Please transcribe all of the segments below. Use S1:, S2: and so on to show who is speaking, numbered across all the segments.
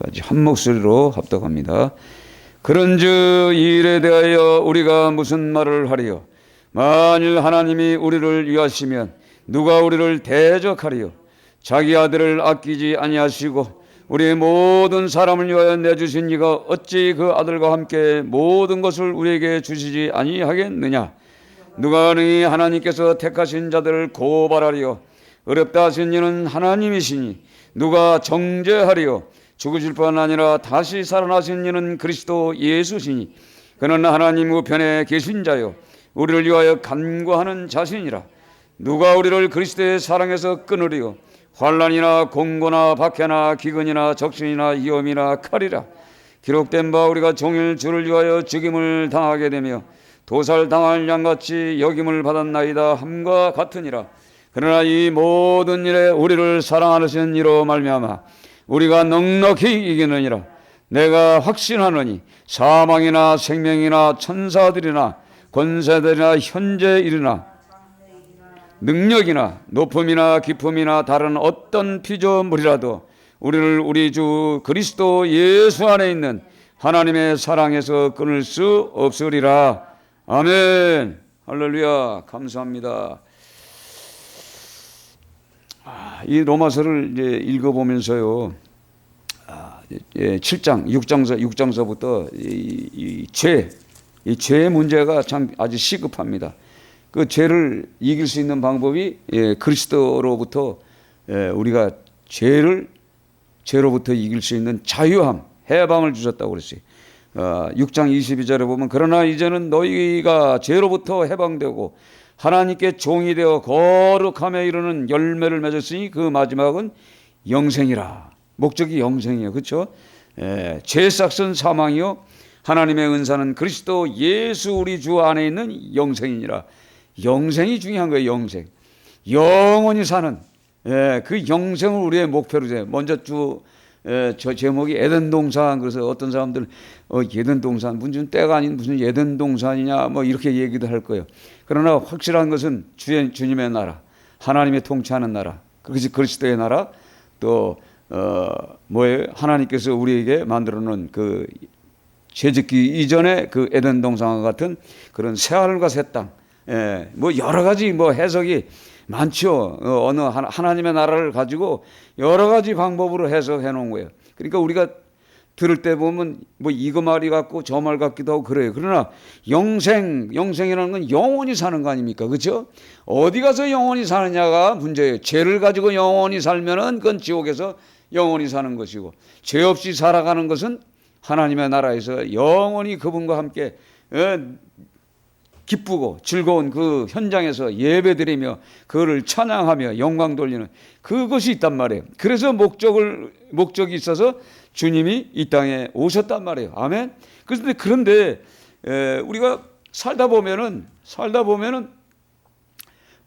S1: 같이 한 목소리로 합독합니다. 그런즉 이 일에 대하여 우리가 무슨 말을 하리요? 만일 하나님이 우리를 위하시면 누가 우리를 대적하리요? 자기 아들을 아끼지 아니하시고 우리의 모든 사람을 위하여 내주신 이가 어찌 그 아들과 함께 모든 것을 우리에게 주시지 아니하겠느냐? 누가 능히 하나님께서 택하신 자들을 고발하리요? 어렵다 하신 이는 하나님이시니 누가 정죄하리요? 죽으실 뿐 아니라 다시 살아나신 이는 그리스도 예수시니 그는 하나님 우편에 계신 자요 우리를 위하여 간구하는 자신이라. 누가 우리를 그리스도의 사랑에서 끊으리요? 환난이나 공고나 박해나 기근이나 적신이나 위험이나 칼이라. 기록된 바 우리가 종일 주를 위하여 죽임을 당하게 되며 도살당할 양같이 여김을 받았나이다 함과 같으니라. 그러나 이 모든 일에 우리를 사랑하시는 이로 말미암아 우리가 넉넉히 이기느니라. 내가 확신하노니 사망이나 생명이나 천사들이나 권세들이나 현재 일이나 능력이나 높음이나 깊음이나 다른 어떤 피조물이라도 우리를 우리 주 그리스도 예수 안에 있는 하나님의 사랑에서 끊을 수 없으리라. 아멘. 할렐루야. 감사합니다. 이 로마서를 이제 읽어보면서요, 7장, 6장서부터 이 죄의 문제가 참 아주 시급합니다. 그 죄를 이길 수 있는 방법이 그리스도로부터 우리가 죄로부터 이길 수 있는 자유함, 해방을 주셨다고 그랬어요. 6장 22절에 보면 그러나 이제는 너희가 죄로부터 해방되고 하나님께 종이 되어 거룩함에 이르는 열매를 맺었으니 그 마지막은 영생이라. 목적이 영생이에요. 그렇죠? 죄 삭은 사망이요 하나님의 은사는 그리스도 예수 우리 주 안에 있는 영생이니라. 영생이 중요한 거예요. 영생. 영원히 사는 그 영생을 우리의 목표로 해요. 먼저 저 제목이 에덴 동산. 그래서 어떤 사람들 에덴 동산 무슨 때가 아닌 무슨 에덴 동산이냐 뭐 이렇게 얘기도 할 거예요. 그러나 확실한 것은 주님의 나라, 하나님의 통치하는 나라, 그것이 그리스도의 나라, 또 뭐예요? 하나님께서 우리에게 만들어 놓은 그 죄짓기 이전에 그 에덴 동산과 같은 그런 새 하늘과 새 땅, 뭐 여러 가지 뭐 해석이 많죠. 어느 하나님의 나라를 가지고 여러 가지 방법으로 해석해 놓은 거예요. 그러니까 우리가 들을 때 보면 뭐 이거 말이 같고 저 말 같기도 하고 그래요. 그러나 영생이라는 건 영원히 사는 거 아닙니까? 그렇죠? 어디 가서 영원히 사느냐가 문제예요. 죄를 가지고 영원히 살면은 그건 지옥에서 영원히 사는 것이고, 죄 없이 살아가는 것은 하나님의 나라에서 영원히 그분과 함께 기쁘고 즐거운 그 현장에서 예배드리며 그거를 찬양하며 영광 돌리는 그것이 있단 말이에요. 그래서 목적이 있어서 주님이 이 땅에 오셨단 말이에요. 아멘. 그런데 우리가 살다 보면은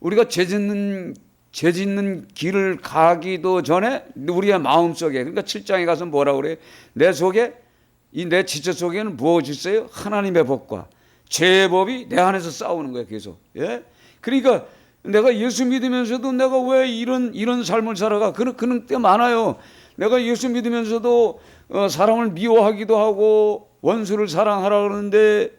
S1: 우리가 죄 짓는 길을 가기도 전에 우리의 마음속에, 그러니까 7장에 가서 뭐라고 그래요? 내 속에 내 지체 속에는 무엇이 있어요? 하나님의 법과 죄의 법이 내 안에서 싸우는 거예요. 계속. 그러니까 내가 예수 믿으면서도 내가 왜 이런 삶을 살아가? 그런 때 많아요. 내가 예수 믿으면서도 사람을 미워하기도 하고 원수를 사랑하라 그러는데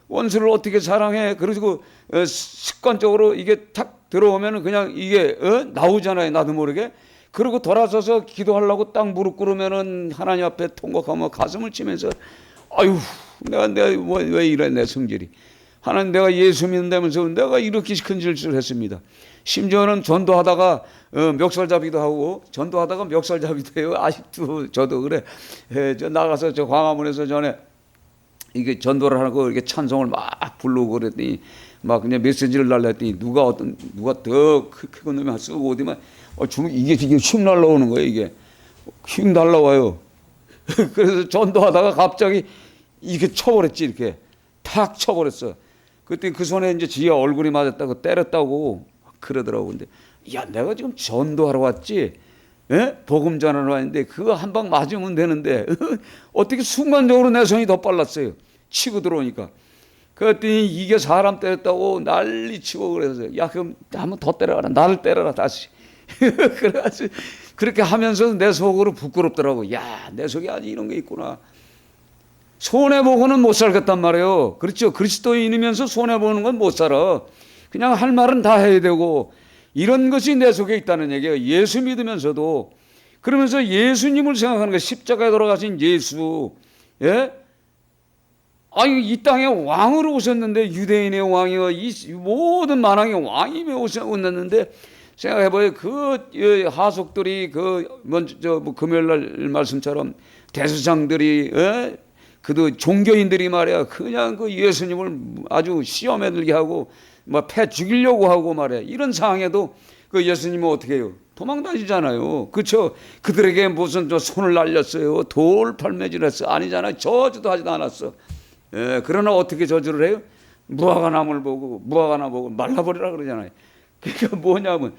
S1: 원수를 어떻게 사랑해? 그리고 습관적으로 이게 탁 들어오면 그냥 이게 나오잖아요. 나도 모르게. 그리고 돌아서서 기도하려고 딱 무릎 꿇으면은 하나님 앞에 통곡하며 가슴을 치면서 아유 내가 왜 이래 내 성질이. 하나님 내가 예수 믿는다면서 내가 이렇게 큰 실수를 했습니다. 심지어는 전도하다가 멱살잡이도 하고 전도하다가 멱살잡이도 해요. 아직도 저도 그래. 저 나가서 저 광화문에서 전에 이게 전도를 하고 이렇게 찬송을 막 부르고 그랬더니 막 그냥 메시지를 날렸더니 누가 더 큰 놈이 쓰고 어디만 이게 휙 날라오는 거예요. 이게 휙 날라와요. 그래서 전도하다가 갑자기 이렇게 쳐버렸지. 이렇게 탁 쳐버렸어. 그때 그 손에 이제 지가 얼굴이 맞았다고 때렸다고 그러더라고. 근데 야 내가 지금 전도하러 왔지, 복음 전하러 왔는데 그거 한 방 맞으면 되는데 어떻게 순간적으로 내 손이 더 빨랐어요. 치고 들어오니까. 그랬더니 이게 사람 때렸다고 난리 치고 그래서 야 그럼 한번 더 때려라. 나를 때려라 다시. 그래가지고 그렇게 하면서 내 속으로 부끄럽더라고. 야, 내 속에 아직 이런 게 있구나. 손해보고는 못 살겠단 말이에요. 그렇죠. 그리스도인이면서 손해보는 건 못 살아. 그냥 할 말은 다 해야 되고, 이런 것이 내 속에 있다는 얘기예요. 예수 믿으면서도. 그러면서 예수님을 생각하는 거예요. 십자가에 돌아가신 예수. 예? 아니, 이 땅에 왕으로 오셨는데, 유대인의 왕이요, 이 모든 만왕의 왕이 오셨는데, 생각해봐요. 그 하속들이 먼저 금요일 날 말씀처럼 대수장들이, 예? 그도 종교인들이 말이야, 그냥 그 예수님을 아주 시험에 들게 하고, 패 죽이려고 하고 말이야. 이런 상황에도 그 예수님은 어떻게 해요? 도망다니잖아요. 그렇죠? 그들에게 무슨 손을 날렸어요? 돌팔매질했어? 아니잖아요. 저주도 하지도 않았어. 예, 그러나 어떻게 저주를 해요? 무화과나무를 보고 말라버리라 그러잖아요. 그러니까 뭐냐면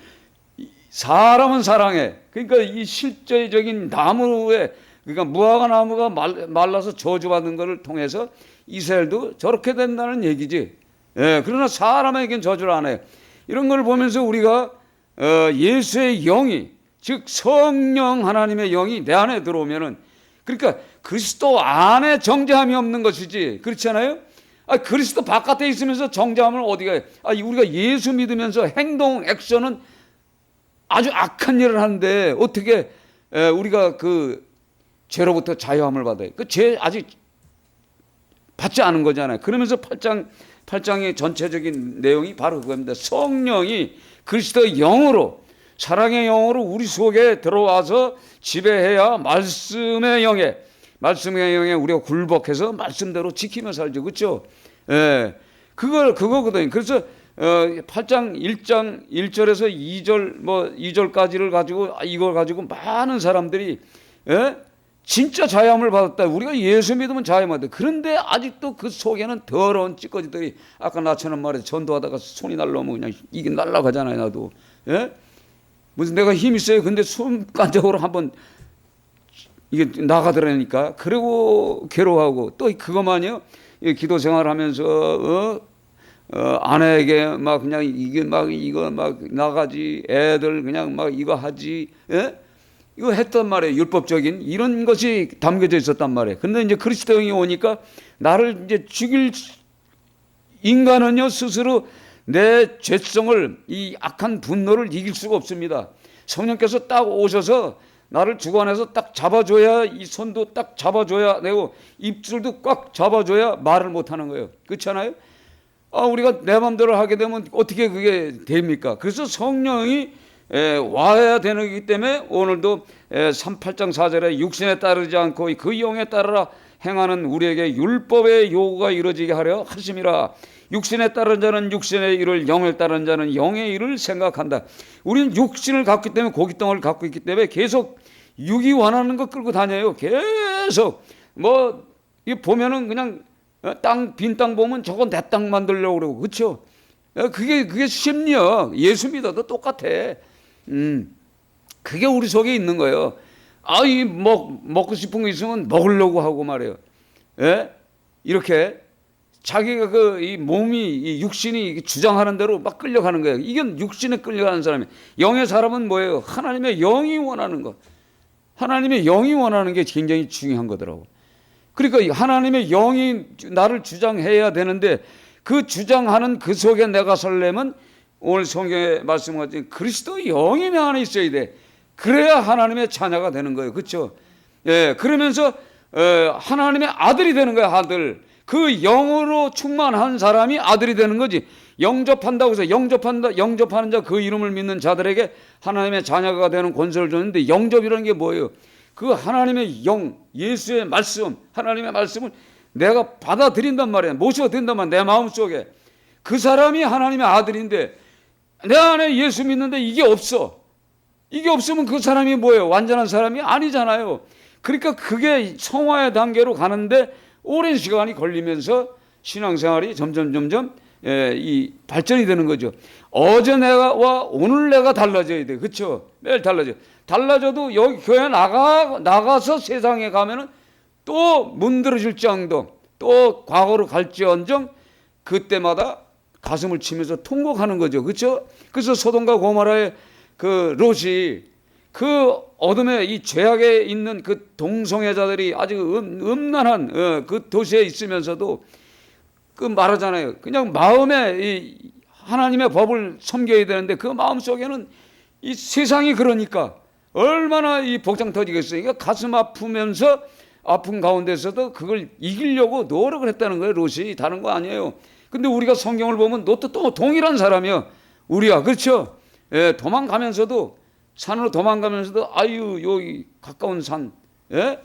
S1: 사람은 사랑해. 그러니까 이 실제적인 나무에, 그러니까 무화과나무가 말라서 저주받는 것을 통해서 이스라엘도 저렇게 된다는 얘기지. 예, 그러나 사람에겐 저주를 안 해요. 이런 걸 보면서 우리가 예수의 영이, 즉 성령 하나님의 영이 내 안에 들어오면은, 그러니까 그리스도 안에 정죄함이 없는 것이지, 그렇잖아요? 그리스도 바깥에 있으면서 정죄함을 어디가 해요? 우리가 예수 믿으면서 행동, 액션은 아주 악한 일을 하는데 어떻게 우리가 그 죄로부터 자유함을 받아요? 그 죄 아직 받지 않은 거잖아요. 그러면서 8장의 전체적인 내용이 바로 그겁니다. 성령이 그리스도의 영으로, 사랑의 영으로 우리 속에 들어와서 지배해야 말씀의 영에 우리가 굴복해서 말씀대로 지키며 살죠. 그렇죠? 예. 그거거든요. 그래서 8장 1장 1절에서 2절까지를 가지고 이걸 가지고 많은 사람들이, 예? 진짜 자유함을 받았다. 우리가 예수 믿으면 자유함을 받았다. 그런데 아직도 그 속에는 더러운 찌꺼기들이, 아까 나처럼 말해 전도하다가 손이 날라오면 그냥 이게 날라가잖아요. 나도. 예? 무슨 내가 힘 있어요. 근데 순간적으로 한번 이게 나가더라니까. 그리고 괴로워하고, 또 그것만이요. 기도 생활하면서 아내에게 막 그냥 이거 막 나가지, 애들 그냥 막 이거 하지, 예? 이거 했단 말이에요. 율법적인 이런 것이 담겨져 있었단 말이에요. 근데 이제 그리스도 영이 오니까 나를 이제 죽일, 인간은요 스스로 내 죄성을, 이 악한 분노를 이길 수가 없습니다. 성령께서 딱 오셔서 나를 주관해서 딱 잡아줘야, 이 손도 딱 잡아줘야 되고 입술도 꽉 잡아줘야 말을 못하는 거예요. 그렇잖아요? 우리가 내 마음대로 하게 되면 어떻게 그게 됩니까? 그래서 성령이 와야 되는 거기 때문에 오늘도 8장 4절에 육신에 따르지 않고 그 영에 따르라 행하는 우리에게 율법의 요구가 이루어지게 하려 하심이라. 육신에 따른 자는 육신의 일을, 영에 따른 자는 영의 일을 생각한다. 우리는 육신을 갖기 때문에, 고깃덩어리를 갖고 있기 때문에 계속 육이 원하는 거 끌고 다녀요. 계속 이 보면은 그냥 빈 땅 보면 저건 내 땅 만들려고 그러고, 그렇죠? 그게 심리야. 예수 믿어도 똑같아. 그게 우리 속에 있는 거예요. 먹고 싶은 거 있으면 먹으려고 하고 말이에요. 예? 이렇게 자기가 이 몸이, 이 육신이 주장하는 대로 막 끌려가는 거예요. 이건 육신에 끌려가는 사람이에요. 영의 사람은 뭐예요? 하나님의 영이 원하는 것. 하나님의 영이 원하는 게 굉장히 중요한 거더라고. 그러니까 하나님의 영이 나를 주장해야 되는데, 그 주장하는 그 속에 내가 살려면 오늘 성경에 말씀하신 그리스도 영이 내 안에 있어야 돼. 그래야 하나님의 자녀가 되는 거예요. 그렇죠? 예, 그러면서 하나님의 아들이 되는 거야. 아들. 그 영으로 충만한 사람이 아들이 되는 거지. 영접한다고 해서 영접하는 자, 그 이름을 믿는 자들에게 하나님의 자녀가 되는 권세를 줬는데, 영접이라는 게 뭐예요? 그 하나님의 영, 예수의 말씀, 하나님의 말씀을 내가 받아들인단 말이야. 모셔든단 말이야. 내 마음속에. 그 사람이 하나님의 아들인데 내 안에 예수 믿는데 이게 없어. 이게 없으면 그 사람이 뭐예요? 완전한 사람이 아니잖아요. 그러니까 그게 성화의 단계로 가는데 오랜 시간이 걸리면서 신앙생활이 점점 이 발전이 되는 거죠. 어제 내가와 오늘 내가 달라져야 돼. 그렇죠? 매일 달라져도 여기 교회 나가서 세상에 가면은 또 문드러질지언정, 또 과거로 갈지언정 그때마다 가슴을 치면서 통곡하는 거죠. 그렇죠? 그래서 소돔과 고모라의 그 롯이 그 어둠에 이 죄악에 있는 그 동성애자들이 아주 음란한 그 도시에 있으면서도 그 말하잖아요. 그냥 마음에 이 하나님의 법을 섬겨야 되는데 그 마음 속에는 이 세상이 그러니까 얼마나 이 복장 터지겠어요. 그러니까 가슴 아프면서 아픈 가운데서도 그걸 이기려고 노력을 했다는 거예요. 롯이 다른 거 아니에요. 근데 우리가 성경을 보면 롯도 또 동일한 사람이야. 우리야, 그렇죠? 예, 도망가면서도 산으로 도망가면서도 아유 여기 가까운 산, 예?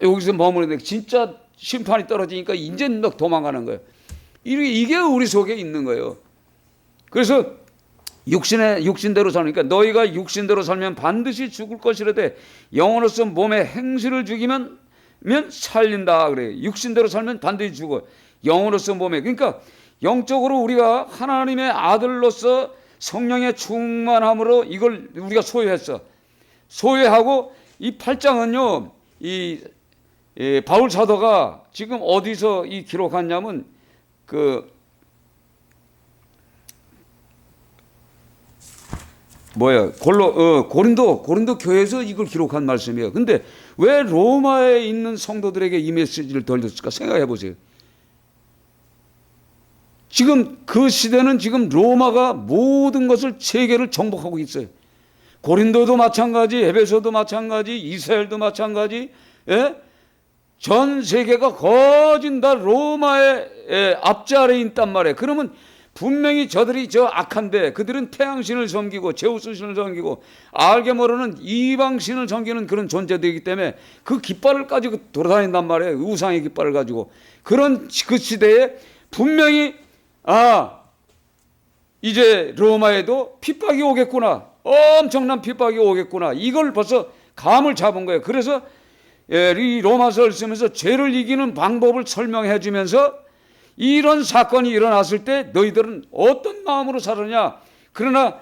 S1: 여기서 머무르는데 진짜 심판이 떨어지니까 이제 막 도망가는 거예요. 이게 우리 속에 있는 거예요. 그래서 육신대로 살니까 너희가 육신대로 살면 반드시 죽을 것이라되 영으로서 몸의 행실을 죽이면 살린다 그래요. 육신대로 살면 반드시 죽어. 영으로서 몸에, 그러니까 영적으로 우리가 하나님의 아들로서 성령의 충만함으로 이걸 우리가 소유했어. 소유하고 이 8장은요, 이 바울 사도가 지금 어디서 이 기록하냐면 고린도 교회에서 이걸 기록한 말씀이에요. 근데 왜 로마에 있는 성도들에게 이 메시지를 돌렸을까 생각해 보세요. 지금 그 시대는 지금 로마가 모든 것을 세계를 정복하고 있어요. 고린도도 마찬가지, 에베소도 마찬가지, 이스라엘도 마찬가지, 예? 전 세계가 거진 다 로마의 앞자리에 있단 말이에요. 그러면 분명히 저들이 저 악한데 그들은 태양신을 섬기고 제우스신을 섬기고 알게 모르는 이방신을 섬기는 그런 존재들이기 때문에 그 깃발을 가지고 돌아다닌단 말이에요. 우상의 깃발을 가지고. 그런 그 시대에 분명히 이제 로마에도 핍박이 오겠구나. 엄청난 핍박이 오겠구나. 이걸 벌써 감을 잡은 거예요. 그래서 이 로마서를 쓰면서 죄를 이기는 방법을 설명해 주면서 이런 사건이 일어났을 때 너희들은 어떤 마음으로 살았냐. 그러나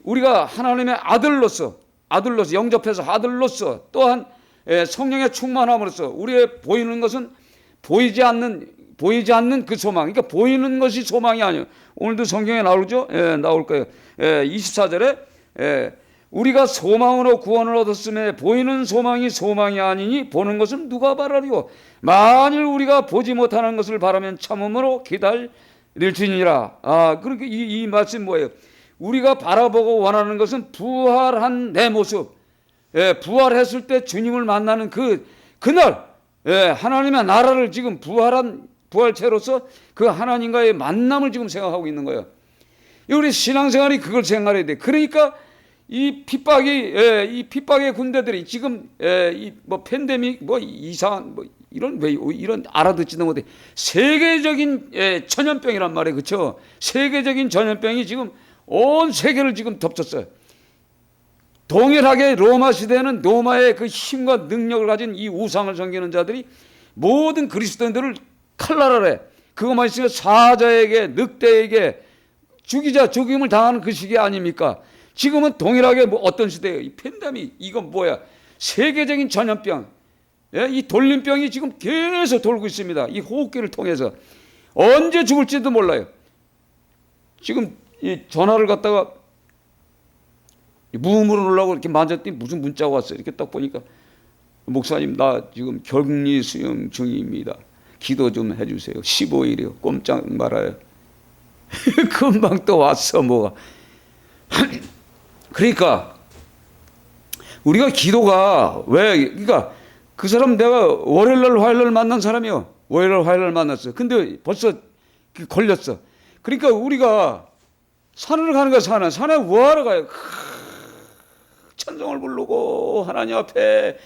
S1: 우리가 하나님의 아들로서 영접해서 아들로서 또한 성령의 충만함으로써 우리의 보이는 것은 보이지 않는 그 소망. 그러니까 보이는 것이 소망이 아니에요. 오늘도 성경에 나오죠? 나올 거예요. 24절에 우리가 소망으로 구원을 얻었음에 보이는 소망이 소망이 아니니 보는 것은 누가 바라리요. 만일 우리가 보지 못하는 것을 바라면 참음으로 기다릴지니라. 그러니까 이 말씀 뭐예요? 우리가 바라보고 원하는 것은 부활한 내 모습. 부활했을 때 주님을 만나는 그날 하나님의 나라를 지금 부활체로서 그 하나님과의 만남을 지금 생각하고 있는 거예요. 우리 신앙생활이 그걸 생각해야 돼. 그러니까 이 핍박의 군대들이 지금 팬데믹 이상한 이런 알아듣지도 못해. 세계적인 전염병이란 말이에요. 그렇죠? 세계적인 전염병이 지금 온 세계를 지금 덮쳤어요. 동일하게 로마 시대에는 로마의 그 힘과 능력을 가진 이 우상을 섬기는 자들이 모든 그리스도인들을 칼날하래. 그것만 있으면 사자에게 늑대에게 죽임을 당하는 그 시기 아닙니까? 지금은 동일하게 어떤 시대예요? 이 팬데믹, 이건 뭐야? 세계적인 전염병, 이 돌림병이 지금 계속 돌고 있습니다. 이 호흡기를 통해서 언제 죽을지도 몰라요. 지금 이 전화를 갖다가 무음으로 누르려고 이렇게 만졌더니 무슨 문자가 왔어요. 이렇게 딱 보니까 목사님 나 지금 격리 수용 중입니다. 기도 좀 해주세요. 15일이요. 꼼짝 말아요. 금방 또 왔어 뭐가. 그러니까 우리가 기도가 그러니까 그 사람 내가 월요일날 화요일날 만난 사람이요. 월요일날 화요일날 만났어. 근데 벌써 걸렸어. 그러니까 우리가 산을 가는 거야. 산에 뭐하러 가요? 찬송을 부르고 하나님 앞에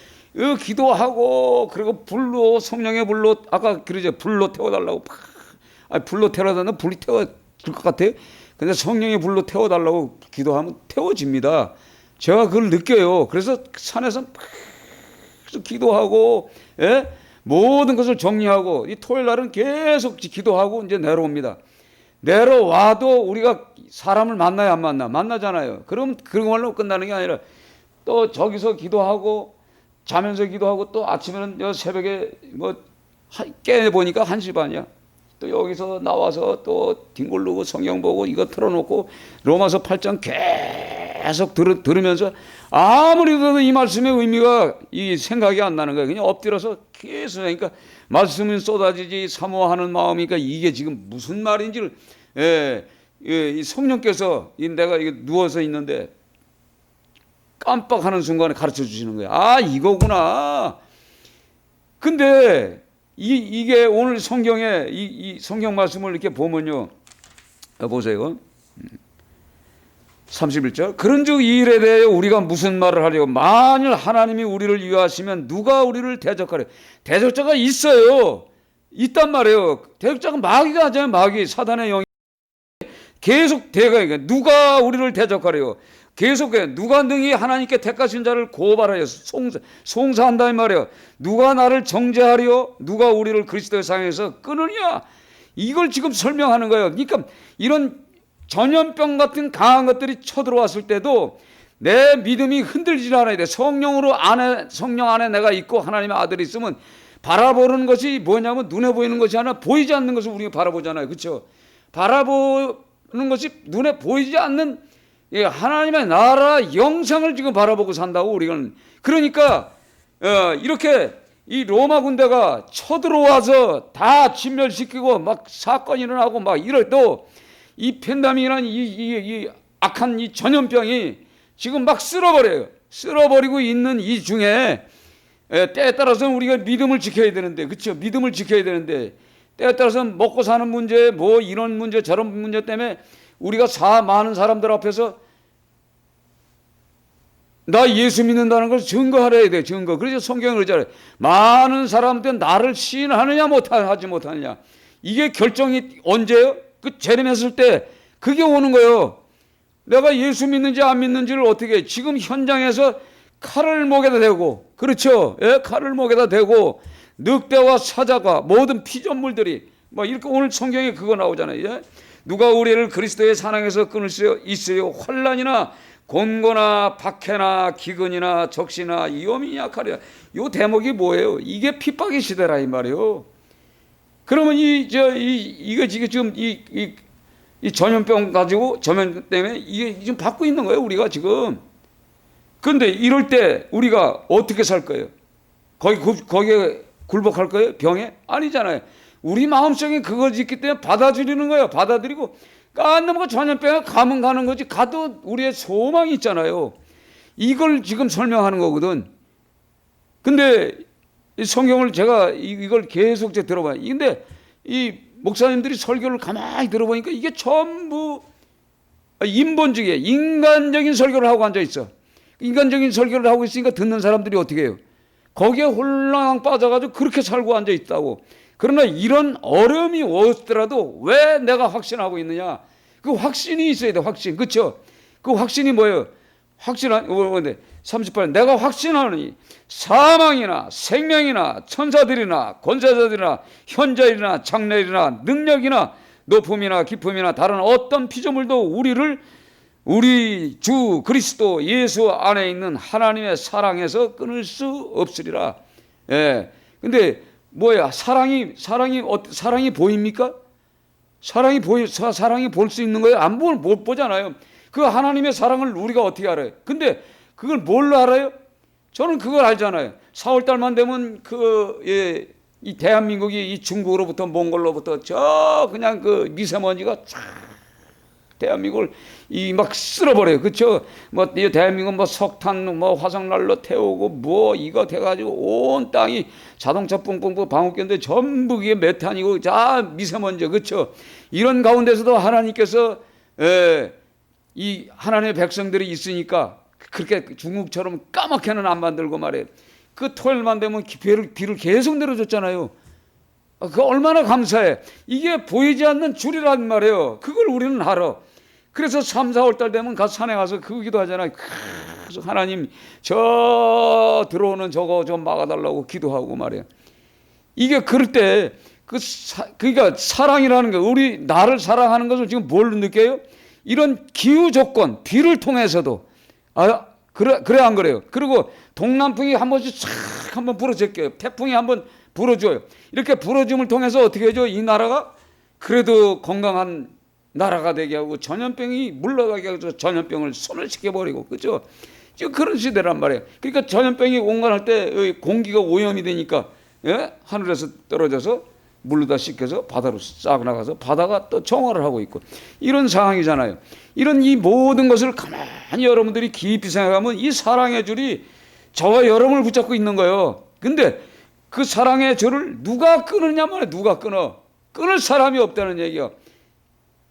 S1: 기도하고 그리고 불로 성령의 불로 아까 그러죠. 불로 태워달라고. 불로 태워달라면 불이 태워질 것 같아요. 근데 성령의 불로 태워달라고 기도하면 태워집니다. 제가 그걸 느껴요. 그래서 산에서 계속 기도하고 모든 것을 정리하고 이 토요일 날은 계속 기도하고 이제 내려옵니다. 내려와도 우리가 사람을 만나야 안 만나잖아요. 그럼 그걸로 끝나는 게 아니라 또 저기서 기도하고 자면서 기도하고 또 아침에는 새벽에 깨보니까 1시 반이야. 또 여기서 나와서 또 뒹굴르고 성경 보고 이거 틀어놓고 로마서 8장 계속 들으면서 아무리 들어도 이 말씀의 의미가 이 생각이 안 나는 거예요. 그냥 엎드려서 계속 하니까 말씀은 쏟아지지 사모하는 마음이니까 이게 지금 무슨 말인지를 이 성령께서 내가 누워서 있는데 깜빡하는 순간에 가르쳐 주시는 거예요. 아, 이거구나. 근데 이게 오늘 성경에 이 성경 말씀을 이렇게 보면요. 보세요. 31절. 그런즉 이 일에 대해 우리가 무슨 말을 하려고? 만일 하나님이 우리를 위하시면 누가 우리를 대적하려? 대적자가 있어요. 있단 말이에요. 대적자가 마귀가 하잖아요. 마귀, 사단의 영이 계속 대가니까 누가 우리를 대적하려고? 계속해. 누가 능히 하나님께 택하신 자를 고발하여 송사한다 이 말이에요. 누가 나를 정죄하려? 누가 우리를 그리스도의 상에서 끊으냐? 이걸 지금 설명하는 거예요. 그러니까 이런 전염병 같은 강한 것들이 쳐들어왔을 때도 내 믿음이 흔들리지 않아야 돼. 성령 안에 내가 있고 하나님의 아들이 있으면 바라보는 것이 뭐냐면 눈에 보이는 것이 아니라 보이지 않는 것을 우리가 바라보잖아요. 그렇죠? 바라보는 것이 눈에 보이지 않는 하나님의 나라 영상을 지금 바라보고 산다고 우리는. 그러니까 이렇게 이 로마 군대가 쳐들어와서 다 진멸시키고 막 사건이 일어나고 막 이럴 때 이 팬데믹이라는 이 악한 이 전염병이 지금 막 쓸어버려요. 쓸어버리고 있는 이 중에 때에 따라서는 우리가 믿음을 지켜야 되는데, 그렇죠? 믿음을 지켜야 되는데 때에 따라서는 먹고 사는 문제, 뭐 이런 문제 저런 문제 때문에 우리가 많은 사람들 앞에서 나 예수 믿는다는 걸 증거하려야 돼. 증거. 그래서 성경을 그러잖아요. 많은 사람들 나를 시인하느냐 하지 못하느냐. 이게 결정이 언제요? 그 재림했을 때 그게 오는 거예요. 내가 예수 믿는지 안 믿는지를 어떻게 해? 지금 현장에서 칼을 목에다 대고, 그렇죠? 예? 칼을 목에다 대고 늑대와 사자가 모든 피조물들이 막 이렇게 오늘 성경에 그거 나오잖아요. 예? 누가 우리를 그리스도의 사랑에서 끊을 수 있어요? 환난이나 곤고나 박해나 기근이나 적시나 위험이 약하리라. 요 대목이 뭐예요? 이게 핍박의 시대라 이 말이에요. 그러면 이거 지금 이 전염병 가지고 전염병 때문에 이게 지금 받고 있는 거예요 우리가 지금. 그런데 이럴 때 우리가 어떻게 살 거예요? 거기에 굴복할 거예요? 병에? 아니잖아요. 우리 마음속에 그걸 있기 때문에 받아들이는 거예요. 받아들이고 깐놈과 전염병에 가면 가는 거지 가도 우리의 소망이 있잖아요. 이걸 지금 설명하는 거거든. 근데 이 성경을 제가 이걸 계속 들어봐요. 근데 이 목사님들이 설교를 가만히 들어보니까 이게 전부 인본주의, 인간적인 설교를 하고 앉아 있어. 인간적인 설교를 하고 있으니까 듣는 사람들이 어떻게 해요? 거기에 홀랑 빠져가지고 그렇게 살고 앉아 있다고. 그러나 이런 어려움이 없더라도 왜 내가 확신하고 있느냐? 그 확신이 있어야 돼, 확신. 그렇죠? 그 확신이 뭐예요? 확신한, 38. 내가 확신하노니 사망이나 생명이나 천사들이나 권세자들이나 현자일이나 장래일이나 능력이나 높음이나 깊음이나 다른 어떤 피조물도 우리 주 그리스도 예수 안에 있는 하나님의 사랑에서 끊을 수 없으리라. 예. 근데 뭐야? 사랑이 보입니까? 사랑이 볼 수 있는 거예요? 못 보잖아요. 그 하나님의 사랑을 우리가 어떻게 알아요? 근데 그걸 뭘로 알아요? 저는 그걸 알잖아요. 4월달만 되면 이 대한민국이 이 중국으로부터 몽골로부터 그냥 그 미세먼지가 쫙 대한민국을 막 쓸어버려요. 그렇죠? 뭐 대한민국 뭐 석탄 뭐 화석난로 태우고 뭐 이거 돼가지고 온 땅이 자동차 뿡뿡뿡 방울견데 전부 그게 메탄이고 미세먼지. 그렇죠? 이런 가운데서도 하나님께서 이 하나님의 백성들이 있으니까 그렇게 중국처럼 까맣게는 안 만들고 말이에요. 그 토요일만 되면 비를 계속 내려줬잖아요. 그 얼마나 감사해. 이게 보이지 않는 줄이란 말이에요. 그걸 우리는 알아. 그래서 3, 4월달 되면 산에 가서 그 기도하잖아요. 그래서 하나님 들어오는 저거 좀 막아달라고 기도하고 말이에요. 이게 그럴 때 그러니까 사랑이라는 게 우리 나를 사랑하는 것을 지금 뭘로 느껴요? 이런 기후 조건, 비를 통해서도 그래 안 그래요? 그리고 동남풍이 한 번씩 싹 한번 불어제껴요. 태풍이 한번 불어줘요. 이렇게 불어줌을 통해서 어떻게 해줘? 이 나라가 그래도 건강한 나라가 되게 하고 전염병이 물러가게 하고 전염병을 소멸시켜버리고, 그죠? 지금 그런 시대란 말이에요. 그러니까 전염병이 온간할 때 공기가 오염이 되니까, 예? 하늘에서 떨어져서 물로다 씻겨서 바다로 싹 나가서 바다가 또 정화를 하고 있고, 이런 상황이잖아요. 이런 이 모든 것을 가만히 여러분들이 깊이 생각하면 이 사랑의 줄이 저와 여러분을 붙잡고 있는 거예요. 근데 그 사랑의 줄을 누가 끊느냐 말이에요. 누가 끊어? 끊을 사람이 없다는 얘기야.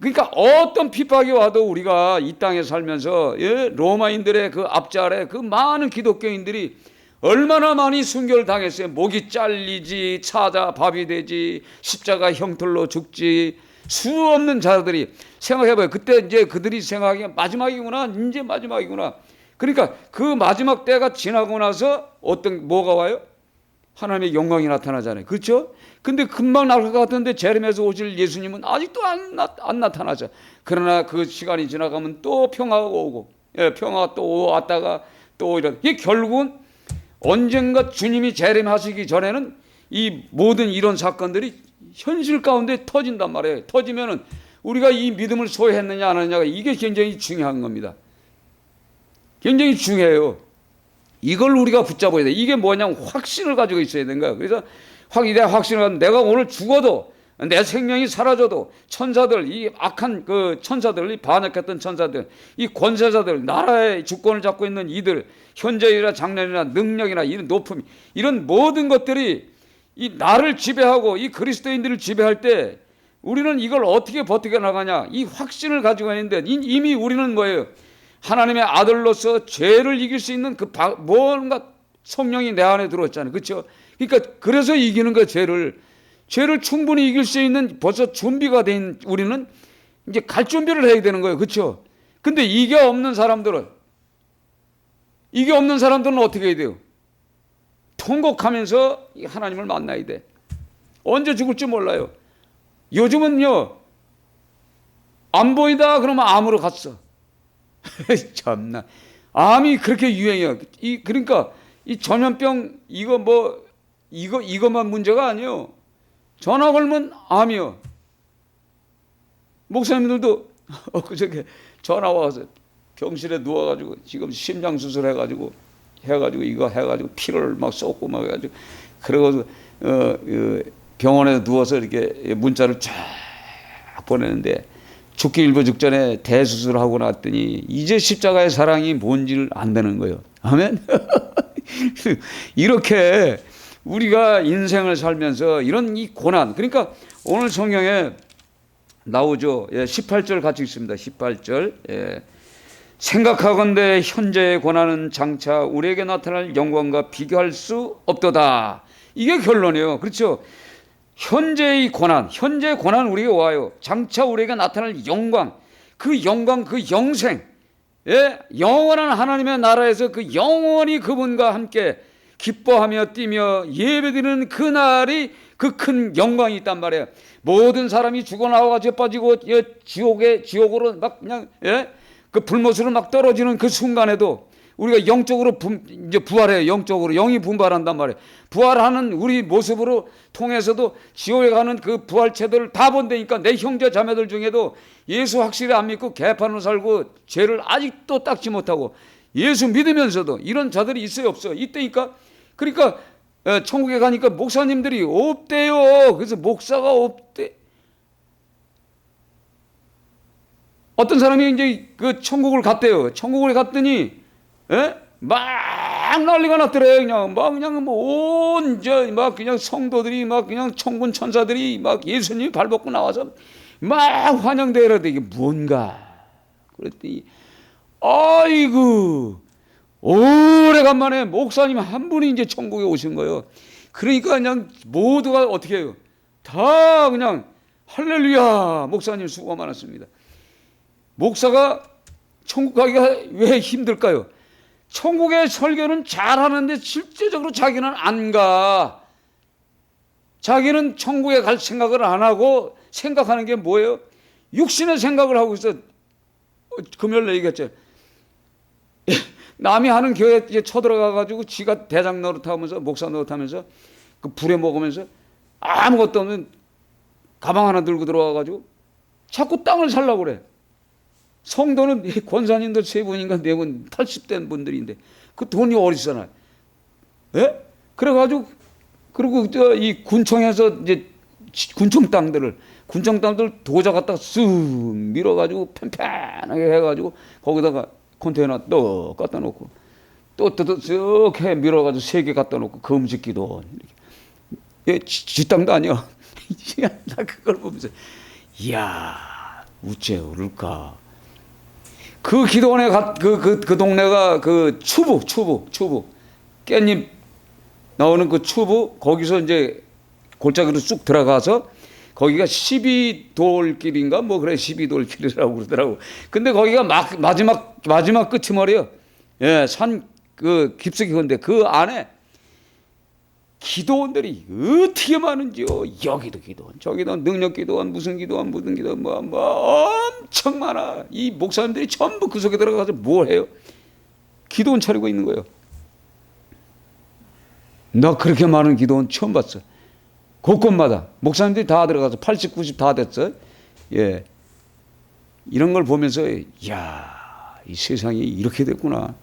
S1: 그러니까 어떤 핍박이 와도 우리가 이 땅에 살면서, 예? 로마인들의 그 앞자래 그 많은 기독교인들이 얼마나 많이 순교를 당했어요. 목이 잘리지, 차자 밥이 되지, 십자가 형틀로 죽지, 수 없는 자들이. 생각해봐요. 그때 이제 그들이 생각하기에 마지막이구나, 이제 마지막이구나. 그러니까 그 마지막 때가 지나고 나서 뭐가 와요? 하나님의 영광이 나타나잖아요. 그렇죠? 근데 금방 나올 것 같은데 제рем에서 오실 예수님은 아직도 안 나타나죠. 그러나 그 시간이 지나가면 또 평화가 오고, 예, 평화가 또 왔다가 또 이런. 이게 결국은 언젠가 주님이 재림하시기 전에는 이 모든 이런 사건들이 현실 가운데 터진단 말이에요. 터지면은 우리가 이 믿음을 소유했느냐 안 하느냐가 이게 굉장히 중요한 겁니다. 굉장히 중요해요. 이걸 우리가 붙잡아야 돼. 이게 뭐냐면 확신을 가지고 있어야 되는 거야. 그래서 내가 확신을 가지고 내가 오늘 죽어도 내 생명이 사라져도 천사들, 이 악한 그 천사들, 이 반역했던 천사들, 이 권세자들, 나라의 주권을 잡고 있는 이들, 현재이나 장래이나 능력이나 이런 높음, 이런 모든 것들이 이 나를 지배하고 이 그리스도인들을 지배할 때 우리는 이걸 어떻게 버티게 나가냐, 이 확신을 가지고 있는데 이미 우리는 뭐예요? 하나님의 아들로서 죄를 이길 수 있는 뭔가 성령이 내 안에 들어왔잖아요. 그렇죠? 그러니까 그래서 이기는 거예요. 죄를 충분히 이길 수 있는 벌써 준비가 된 우리는 이제 갈 준비를 해야 되는 거예요. 그렇죠? 근데 이게 없는 사람들은 어떻게 해야 돼요? 통곡하면서 하나님을 만나야 돼. 언제 죽을지 몰라요. 요즘은요, 안 보인다 그러면 암으로 갔어. 참나. 암이 그렇게 유행이야. 그러니까 이 전염병 이것만 문제가 아니에요. 전화 걸면 암이요. 목사님들도 그저께 전화 와서 병실에 누워가지고 지금 심장 수술 해가지고 이거 해가지고 피를 막 쏟고 막 해가지고 그러고서 병원에 누워서 이렇게 문자를 쫙 보내는데 죽기 일보 직전에 대수술하고 났더니 이제 십자가의 사랑이 뭔지를 안다는 거예요. 아멘. 이렇게 우리가 인생을 살면서 이런 이 고난, 그러니까 오늘 성경에 나오죠. 18절 같이 있습니다. 18절. 생각하건대 현재의 고난은 장차 우리에게 나타날 영광과 비교할 수 없도다. 이게 결론이에요. 그렇죠? 현재의 고난 우리에게 와요. 장차 우리에게 나타날 영광, 그 영생, 영원한 하나님의 나라에서 그 영원히 그분과 함께 기뻐하며 뛰며 예배드리는 그 날이 그 큰 영광이 있단 말이에요. 모든 사람이 죽어나와가지고 빠지고 지옥으로 막 그냥 그 불못으로 막 떨어지는 그 순간에도 우리가 영적으로 이제 부활해요. 영적으로 영이 분발한단 말이에요. 부활하는 우리 모습으로 통해서도 지옥에 가는 그 부활체들을 다 본다니까. 내 형제 자매들 중에도 예수 확실히 안 믿고 개판으로 살고 죄를 아직도 닦지 못하고 예수 믿으면서도 이런 자들이 있어요, 없어요? 있다니까. 그러니까 천국에 가니까 목사님들이 없대요. 그래서 목사가 없대. 어떤 사람이 이제 그 천국을 갔대요. 천국을 갔더니 막 난리가 났더래요. 그냥 그냥 성도들이 막 그냥 천군 천사들이 막 예수님이 발벗고 나와서 막 환영대회라. 이게 뭔가 그랬더니 아이고 오래간만에 목사님 한 분이 이제 천국에 오신 거예요. 그러니까 그냥 모두가 어떻게 해요? 다 그냥 할렐루야, 목사님 수고 많았습니다. 목사가 천국 가기가 왜 힘들까요? 천국의 설교는 잘하는데 실제적으로 자기는 안 가. 자기는 천국에 갈 생각을 안 하고 생각하는 게 뭐예요? 육신의 생각을 하고 있어. 금요일에 얘기했죠. 남이 하는 교회에 쳐들어가가지고 지가 대장 노릇하면서 목사 노릇하면서 그 불에 먹으면서 아무것도 없는 가방 하나 들고 들어와가지고 자꾸 땅을 살라고 그래. 성도는 권사님들 세 분인가 네 분 80된 분들인데 그 돈이 어디서나? 예? 그래가지고 그리고 이 군청에서 이제 군청 땅들 도자 갖다가 쓱 밀어가지고 편편하게 해가지고 거기다가 컨테이너 또 갖다 놓고 또 쓱 해 밀어가지고 3개 갖다 놓고 금식기도 이렇게 지 땅도 아니야. 나 그걸 보면서 이야 우째 오를까. 그 기도원에 그 동네가 그 추부 깻잎 나오는 그 추부 거기서 이제 골짜기로 쑥 들어가서 거기가 12돌길인가 뭐 그래 12돌길이라고 그러더라고. 근데 거기가 마지막 끝이머리요. 예, 산 그 깊숙이 건데 그 안에 기도원들이 어떻게 많은지요. 여기도 기도원, 저기도 능력 기도원, 무슨 기도원, 뭐 엄청 많아. 이 목사님들이 전부 그 속에 들어가서 뭘 해요? 기도원 차리고 있는 거예요. 나 그렇게 많은 기도원 처음 봤어. 곳곳마다 목사님들이 다 들어가서 80, 90 다 됐어. 예, 이런 걸 보면서 야, 이 세상이 이렇게 됐구나.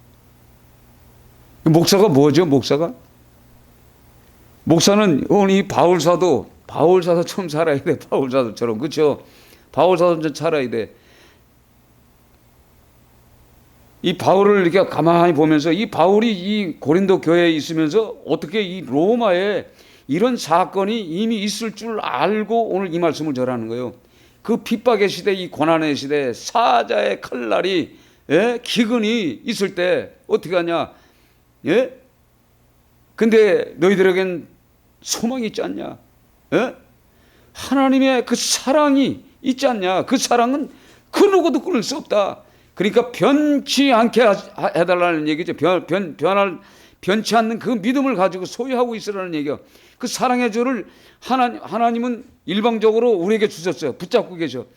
S1: 목사가 뭐죠? 목사는 오늘 이 바울사도 처럼 살아야 돼. 바울사도처럼. 그렇죠? 바울사도처럼 살아야 돼. 이 바울을 이렇게 가만히 보면서 이 바울이 이 고린도 교회에 있으면서 어떻게 이 로마에 이런 사건이 이미 있을 줄 알고 오늘 이 말씀을 전하는 거예요. 그 핍박의 시대, 이 고난의 시대, 사자의 칼날이 기근이 있을 때 어떻게 하냐? 예? 근데 너희들에겐 소망이 있지 않냐? 예? 하나님의 그 사랑이 있지 않냐? 그 사랑은 그 누구도 끊을 수 없다. 그러니까 변치 않게 해달라는 얘기죠. 변치 않는 그 믿음을 가지고 소유하고 있으라는 얘기요. 그 사랑의 줄을 하나님은 일방적으로 우리에게 주셨어요. 붙잡고 계셔.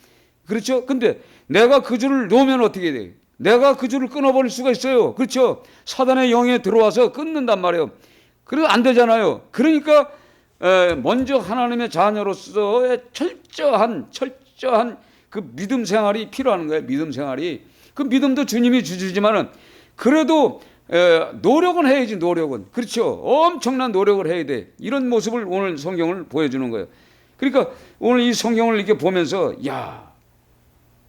S1: 그렇죠? 근데 내가 그 줄을 놓으면 어떻게 돼요? 내가 그 줄을 끊어버릴 수가 있어요. 그렇죠? 사단의 영에 들어와서 끊는단 말이에요. 그래도 안 되잖아요. 그러니까 먼저 하나님의 자녀로서의 철저한 그 믿음 생활이 필요한 거예요. 믿음 생활이. 그 믿음도 주님이 주시지만은 그래도 노력은 해야지. 노력은. 그렇죠? 엄청난 노력을 해야 돼. 이런 모습을 오늘 성경을 보여주는 거예요. 그러니까 오늘 이 성경을 이렇게 보면서 야,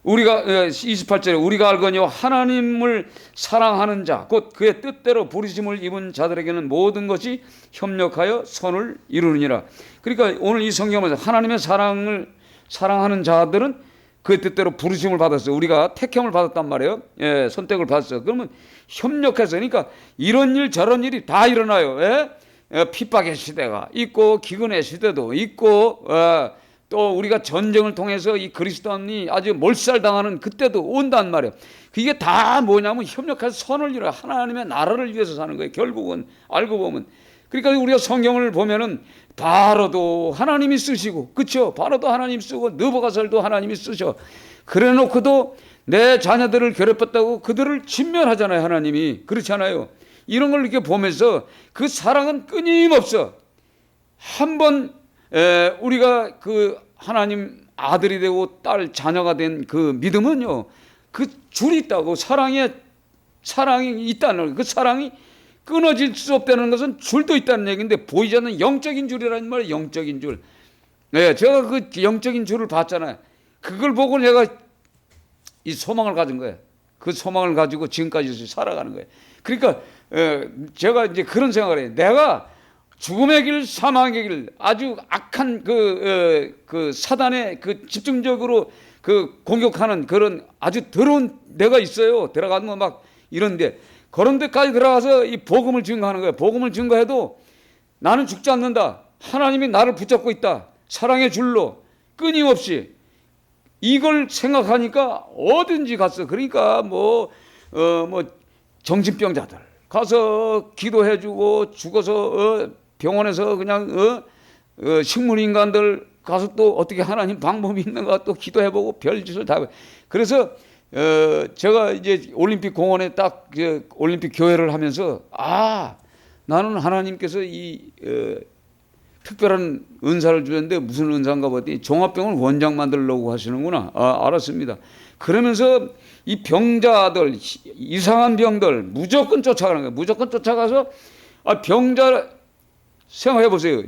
S1: 우리가 28절에 우리가 알거니와 하나님을 사랑하는 자 곧 그의 뜻대로 부르심을 입은 자들에게는 모든 것이 협력하여 선을 이루느니라. 그러니까 오늘 이 성경에서 하나님의 사랑하는 자들은 그의 뜻대로 부르심을 받았어요. 우리가 택함을 받았단 말이에요. 예, 선택을 받았어요. 그러면 협력해서 그러니까 이런 일 저런 일이 다 일어나요. 예? 핍박의 시대가 있고 기근의 시대도 있고 또 우리가 전쟁을 통해서 이 그리스도인이 아주 몰살당하는 그때도 온단 말이에요. 그게 다 뭐냐면 협력해서 선을 이루어 하나님의 나라를 위해서 사는 거예요. 결국은 알고 보면. 그러니까 우리가 성경을 보면은 바로도 하나님이 쓰시고, 그렇죠? 바로도 하나님 쓰고 느부갓네살도 하나님이 쓰셔. 그래놓고도 내 자녀들을 괴롭혔다고 그들을 진멸하잖아요. 하나님이. 그렇잖아요. 이런 걸 이렇게 보면서 그 사랑은 끊임없어. 한번 우리가 그 하나님 아들이 되고 딸 자녀가 된 그 믿음은요, 그 줄이 있다고. 사랑이 있다는 그 사랑이 끊어질 수 없다는 것은 줄도 있다는 얘기인데 보이지 않는 영적인 줄이라는 말이에요. 영적인 줄. 네, 제가 그 영적인 줄을 봤잖아요. 그걸 보고 내가 이 소망을 가진 거예요. 그 소망을 가지고 지금까지 살아가는 거예요. 그러니까 제가 이제 그런 생각을 해요. 내가 죽음의 길, 사망의 길, 아주 악한 그 사단의 그 집중적으로 그 공격하는 그런 아주 더러운 데가 있어요. 들어가면 막 이런데 그런 데까지 들어가서 이 복음을 증거하는 거예요. 복음을 증거해도 나는 죽지 않는다. 하나님이 나를 붙잡고 있다. 사랑의 줄로 끊임없이 이걸 생각하니까 어딘지 갔어. 그러니까 뭐 정신병자들 가서 기도해주고 죽어서 병원에서 그냥 식물인간들 가서 또 어떻게 하나님 방법이 있는가 또 기도해보고 별짓을 다. 그래서 제가 이제 올림픽 공원에 딱 올림픽 교회를 하면서 나는 하나님께서 이 특별한 은사를 주셨는데 무슨 은사인가 봤더니 종합병원 원장 만들려고 하시는구나. 알았습니다. 그러면서 이 병자들, 이상한 병들 무조건 쫓아가는 거예요. 무조건 쫓아가서 병자 생각해 보세요.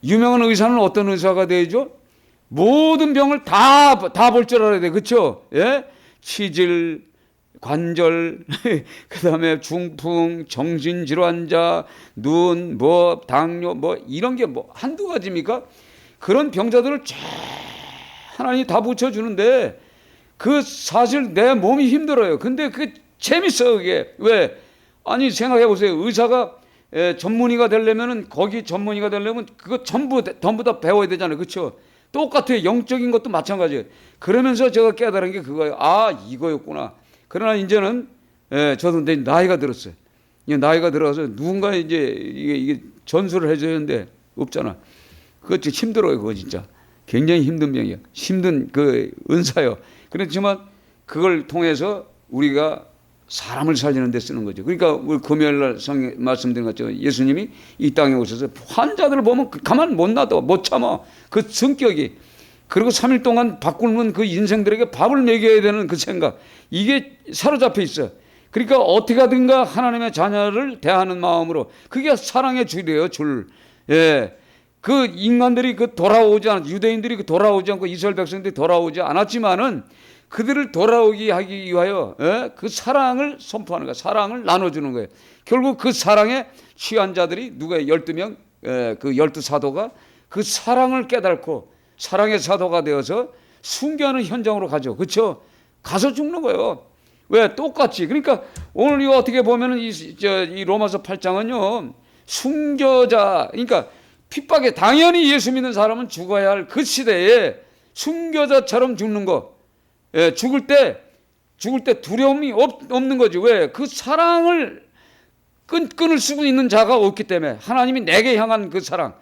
S1: 유명한 의사는 어떤 의사가 되죠? 모든 병을 다 볼 줄 알아야 돼. 그렇죠? 예? 치질, 관절, 그다음에 중풍, 정신질환자, 눈, 당뇨, 이런 게 한두 가지입니까? 그런 병자들을 쫙 하나님이 다 붙여주는데 사실 내 몸이 힘들어요. 근데 그게 재밌어요. 그게 왜? 아니 생각해 보세요. 의사가 전문의가 되려면은 거기 전문의가 되려면 그거 전부 다 배워야 되잖아요. 그렇죠? 똑같아요. 영적인 것도 마찬가지예요. 그러면서 제가 깨달은 게 그거예요. 이거였구나. 그러나 이제는 저도 내 나이가 들었어요. 나이가 들어서 누군가 이제 이게 전수를 해줘야 하는데 없잖아. 그거 진짜 힘들어요. 그거 진짜 굉장히 힘든 병이야. 힘든 그 은사요. 그렇지만 그걸 통해서 우리가 사람을 살리는 데 쓰는 거죠. 그러니까 우리 금요일날 말씀드린 것처럼 예수님이 이 땅에 오셔서 환자들을 보면 가만 못 놔둬, 못 참아. 그 성격이. 그리고 3일 동안 바꾸는 그 인생들에게 밥을 먹여야 되는 그 생각. 이게 사로잡혀 있어. 그러니까 어떻게 하든가 하나님의 자녀를 대하는 마음으로. 그게 사랑의 줄이에요, 줄. 예. 그 인간들이 돌아오지 않았, 유대인들이 돌아오지 않고 이스라엘 백성들이 돌아오지 않았지만은 그들을 돌아오게 하기 위하여 그 사랑을 선포하는 거예요. 사랑을 나눠주는 거예요. 결국 그 사랑에 취한 자들이 누가 12명, 그 12사도가 그 사랑을 깨닫고 사랑의 사도가 되어서 순교하는 현장으로 가죠. 그렇죠? 가서 죽는 거예요. 왜? 똑같이. 그러니까 오늘 이거 어떻게 보면은 이 로마서 8장은요. 순교자, 그러니까 핍박에 당연히 예수 믿는 사람은 죽어야 할 그 시대에 순교자처럼 죽는 거. 죽을 때 두려움이 없는 거지. 왜? 그 사랑을 끊을 수 있는 자가 없기 때문에 하나님이 내게 향한 그 사랑,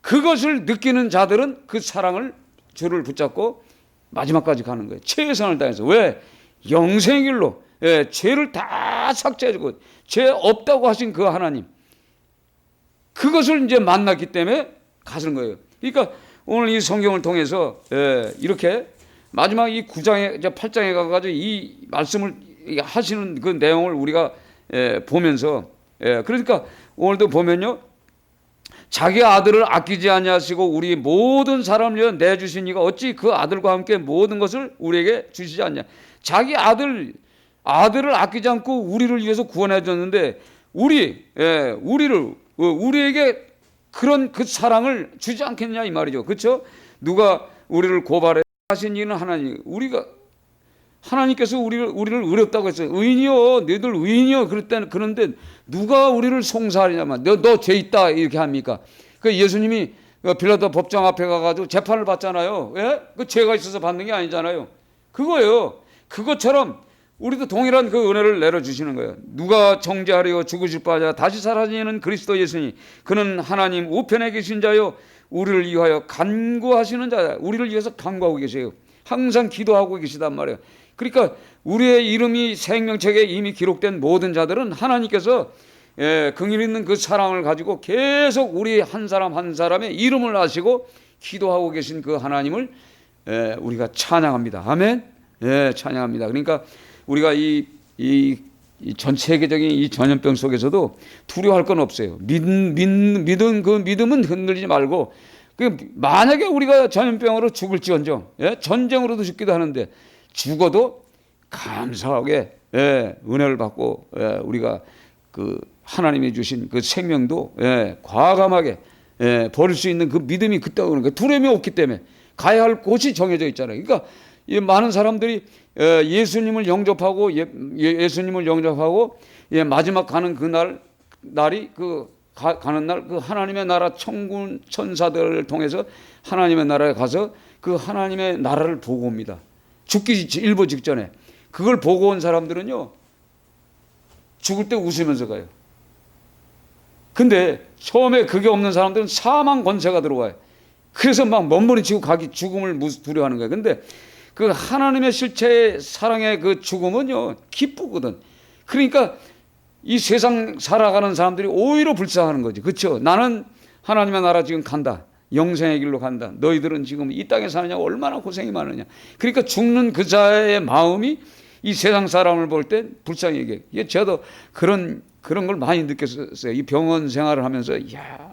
S1: 그것을 느끼는 자들은 그 사랑을 줄을 붙잡고 마지막까지 가는 거예요. 최선을 다해서. 왜? 영생의 길로 죄를 다 삭제해주고 죄 없다고 하신 그 하나님, 그것을 이제 만났기 때문에 가는 거예요. 그러니까 오늘 이 성경을 통해서 이렇게 마지막 이 9장에, 8장에 가가지고 이 말씀을 하시는 그 내용을 우리가 보면서, 그러니까 오늘도 보면요. 자기 아들을 아끼지 아니하시고 우리 모든 사람을 위하여 내주신 이가 어찌 그 아들과 함께 모든 것을 우리에게 주시지 않냐. 자기 아들을 아끼지 않고 우리를 위해서 구원해 줬는데 우리에게 그런 그 사랑을 주지 않겠냐 이 말이죠. 그렇죠? 누가 우리를 고발해 하신 이는 하나님. 하나님께서 우리를 의롭다고 했어요. 의인이요, 너희들 의인이요. 그런데 누가 우리를 송사하냐면 너 죄 있다 이렇게 합니까? 그 예수님이 빌라도 법정 앞에 가가지고 재판을 받잖아요. 예? 그 죄가 있어서 받는 게 아니잖아요. 그거예요. 그것처럼 우리도 동일한 그 은혜를 내려주시는 거예요. 누가 정죄하려 죽으실 바자 다시 살아지는 그리스도 예수니 그는 하나님 우편에 계신 자요 우리를 위하여 간구하시는 자야. 우리를 위해서 간구하고 계세요. 항상 기도하고 계시단 말이에요. 그러니까 우리의 이름이 생명책에 이미 기록된 모든 자들은 하나님께서 긍휼 있는 그 사랑을 가지고 계속 우리 한 사람 한 사람의 이름을 아시고 기도하고 계신 그 하나님을 우리가 찬양합니다. 아멘. 찬양합니다. 그러니까 우리가 이 전 세계적인 이 전염병 속에서도 두려워할 건 없어요. 믿은 그 믿음은 흔들리지 말고, 만약에 우리가 전염병으로 죽을지언정, 전쟁으로도 죽기도 하는데 죽어도 감사하게 은혜를 받고 우리가 그 하나님이 주신 그 생명도 과감하게 버릴 수 있는 그 믿음이 그때 오는 거예요. 두려움이 없기 때문에 가야 할 곳이 정해져 있잖아요. 그러니까 이 많은 사람들이 예수님을 영접하고 예수님을 영접하고 마지막 가는 그 날이 가는 날 그 하나님의 나라 천군 천사들을 통해서 하나님의 나라에 가서 그 하나님의 나라를 보고 옵니다. 죽기 일보 직전에 그걸 보고 온 사람들은요 죽을 때 웃으면서 가요. 근데 처음에 그게 없는 사람들은 사망 권세가 들어와요. 그래서 막 몸부림치고 죽음을 두려워하는 거예요. 근데 그 하나님의 실체의 사랑의 그 죽음은요 기쁘거든. 그러니까 이 세상 살아가는 사람들이 오히려 불쌍하는 거지. 그렇죠? 나는 하나님의 나라 지금 간다. 영생의 길로 간다. 너희들은 지금 이 땅에 사느냐고 얼마나 고생이 많으냐. 그러니까 죽는 그 자의 마음이 이 세상 사람을 볼 때 불쌍히 얘기해. 저도 그런 걸 많이 느꼈어요. 이 병원 생활을 하면서, 야,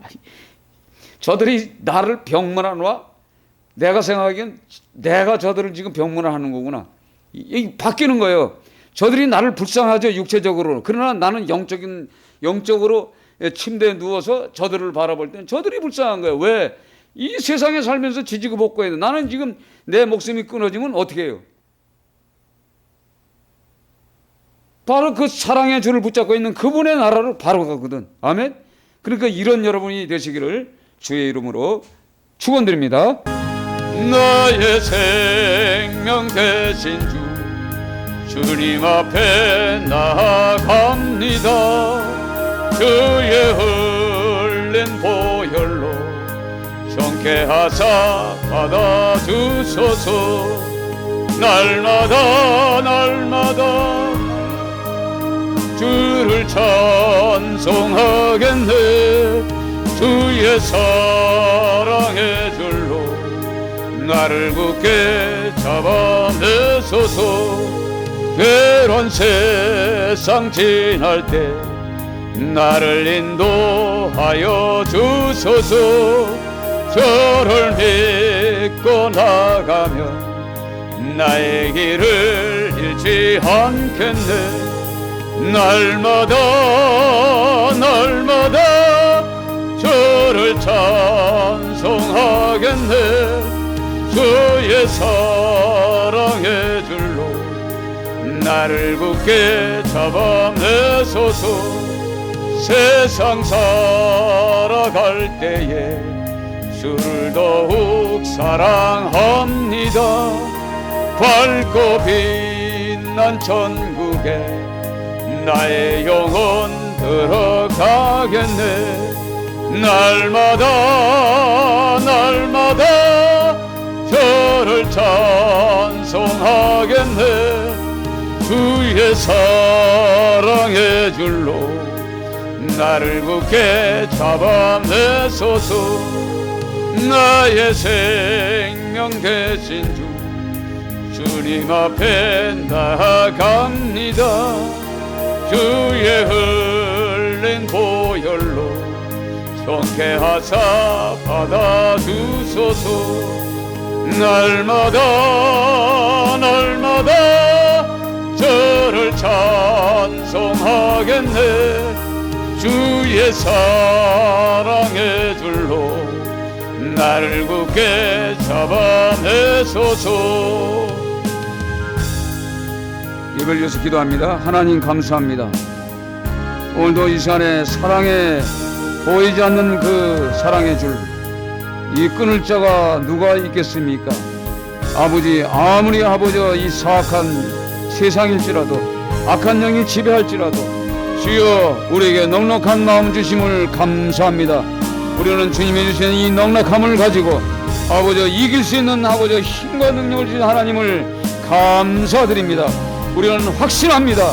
S1: 저들이 나를 병문안 내가 생각하기엔 내가 저들을 지금 병문안하는 거구나. 이 바뀌는 거예요. 저들이 나를 불쌍하죠, 육체적으로. 그러나 나는 영적으로 침대에 누워서 저들을 바라볼 때는 저들이 불쌍한 거예요. 왜? 이 세상에 살면서 지지고 볶고 해도 나는 지금 내 목숨이 끊어지면 어떻게 해요? 바로 그 사랑의 줄을 붙잡고 있는 그분의 나라로 바로 가거든. 아멘. 그러니까 이런 여러분이 되시기를 주의 이름으로 축원드립니다. 나의 생명 되신 주님 앞에 나아갑니다. 주의 흘린 보혈로 정케하사 받아주소서. 날마다 주를 찬송하겠네. 주의 사랑의 줄로 나를 굳게 잡아내소서. 괴로운 세상 지날 때 나를 인도하여 주소서. 저를 믿고 나가면 나의 길을 잃지 않겠네. 날마다 저를 찬송하겠네. 주의 사랑의 줄로 나를 굳게 잡아내소서. 세상 살아갈 때에 주를 더욱 사랑합니다. 밝고 빛난 천국에 나의 영혼 들어가겠네. 날마다 저를 찬송하겠네. 주의 사랑의 줄로 나를 굳게 잡아내소서. 나의 생명 되신 주님 앞에 나아갑니다. 주의 흘린 보혈로 정케하사 받아주소서. 날마다 저를 찬송하겠네. 주의 사랑의 줄로 나를 굳게 잡아내소서. 예배를 위해서 기도합니다. 하나님 감사합니다. 오늘도 이 시간에 보이지 않는 그 사랑의 줄, 이 끊을 자가 누가 있겠습니까? 아버지, 아무리 이 사악한 세상일지라도, 악한 영이 지배할지라도 주여 우리에게 넉넉한 마음 주심을 감사합니다. 우리는 주님이 주신 이 넉넉함을 가지고 아버지 이길 수 있는 힘과 능력을 주신 하나님을 감사드립니다. 우리는 확신합니다.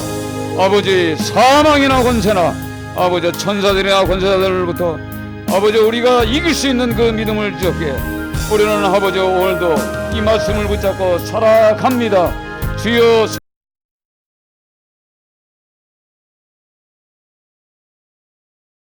S1: 아버지, 사망이나 권세나 천사들이나 권세자들로부터 우리가 이길 수 있는 그 믿음을 주었기에 우리는 오늘도 이 말씀을 붙잡고 살아갑니다. 주여